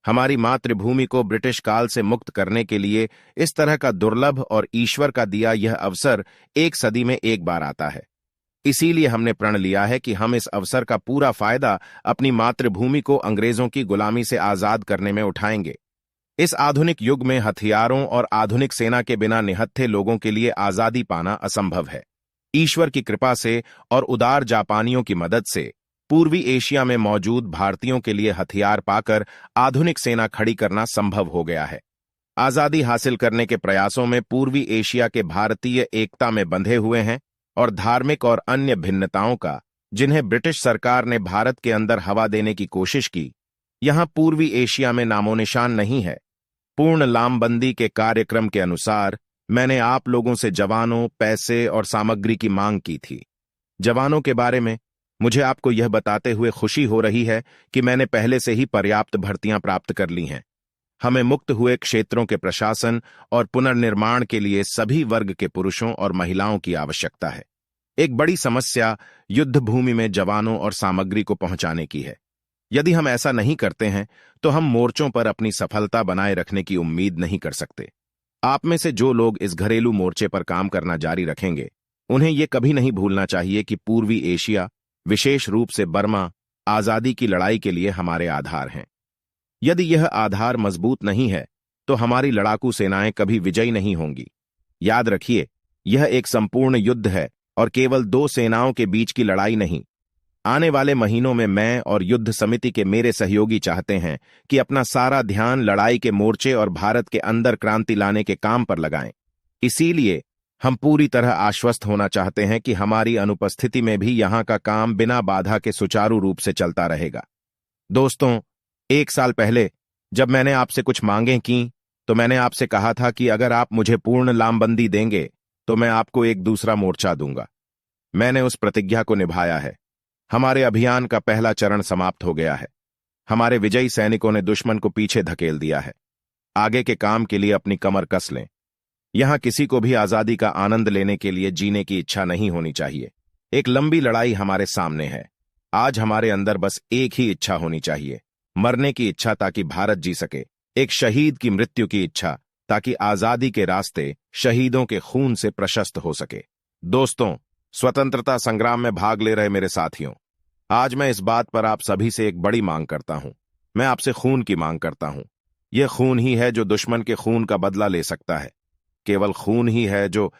हमारी मातृभूमि को ब्रिटिश काल से मुक्त करने के लिए इस तरह का दुर्लभ और ईश्वर का दिया यह अवसर एक सदी में एक बार आता है। इसीलिए हमने प्रण लिया है कि हम इस अवसर का पूरा फायदा अपनी मातृभूमि को अंग्रेजों की गुलामी से आजाद करने में उठाएंगे। इस आधुनिक युग में हथियारों और आधुनिक सेना के बिना निहत्थे लोगों के लिए आजादी पाना असंभव है। ईश्वर की कृपा से और उदार जापानियों की मदद से पूर्वी एशिया में मौजूद भारतीयों के लिए हथियार पाकर आधुनिक सेना खड़ी करना संभव हो गया है। आजादी हासिल करने के प्रयासों में पूर्वी एशिया के भारतीय एकता में बंधे हुए हैं और धार्मिक और अन्य भिन्नताओं का, जिन्हें ब्रिटिश सरकार ने भारत के अंदर हवा देने की कोशिश की, यहां पूर्वी एशिया में नामोनिशान नहीं है। पूर्ण लामबंदी के कार्यक्रम के अनुसार मैंने आप लोगों से जवानों, पैसे और सामग्री की मांग की थी। जवानों के बारे में मुझे आपको यह बताते हुए खुशी हो रही है कि मैंने पहले से ही पर्याप्त भर्तियां प्राप्त कर ली हैं। हमें मुक्त हुए क्षेत्रों के प्रशासन और पुनर्निर्माण के लिए सभी वर्ग के पुरुषों और महिलाओं की आवश्यकता है। एक बड़ी समस्या युद्ध भूमि में जवानों और सामग्री को पहुंचाने की है। यदि हम ऐसा नहीं करते हैं तो हम मोर्चों पर अपनी सफलता बनाए रखने की उम्मीद नहीं कर सकते। आप में से जो लोग इस घरेलू मोर्चे पर काम करना जारी रखेंगे, उन्हें यह कभी नहीं भूलना चाहिए कि पूर्वी एशिया, विशेष रूप से बर्मा, आजादी की लड़ाई के लिए हमारे आधार हैं। यदि यह आधार मजबूत नहीं है तो हमारी लड़ाकू सेनाएं कभी विजयी नहीं होंगी। याद रखिए, यह एक संपूर्ण युद्ध है और केवल दो सेनाओं के बीच की लड़ाई नहीं। आने वाले महीनों में मैं और युद्ध समिति के मेरे सहयोगी चाहते हैं कि अपना सारा ध्यान लड़ाई के मोर्चे और भारत के अंदर क्रांति लाने के काम पर लगाएं। इसीलिए हम पूरी तरह आश्वस्त होना चाहते हैं कि हमारी अनुपस्थिति में भी यहां का काम बिना बाधा के सुचारू रूप से चलता रहेगा। दोस्तों, 1 साल पहले जब मैंने आपसे कुछ मांगें की तो मैंने आपसे कहा था कि अगर आप मुझे पूर्ण लामबंदी देंगे तो मैं आपको एक दूसरा मोर्चा दूंगा। मैंने उस प्रतिज्ञा को निभाया है। हमारे अभियान का पहला चरण समाप्त हो गया है। हमारे विजयी सैनिकों ने दुश्मन को पीछे धकेल दिया है। आगे के काम के लिए अपनी कमर कस लें। यहां किसी को भी आजादी का आनंद लेने के लिए जीने की इच्छा नहीं होनी चाहिए। एक लंबी लड़ाई हमारे सामने है। आज हमारे अंदर बस एक ही इच्छा होनी चाहिए, मरने की इच्छा ताकि भारत जी सके, एक शहीद की मृत्यु की इच्छा ताकि आजादी के रास्ते शहीदों के खून से प्रशस्त हो सके। दोस्तों, स्वतंत्रता संग्राम में भाग ले रहे मेरे साथियों, आज मैं इस बात पर आप सभी से एक बड़ी मांग करता हूं। मैं आपसे खून की मांग करता हूं। यह खून ही है जो दुश्मन के खून का बदला ले सकता है। केवल खून ही है जो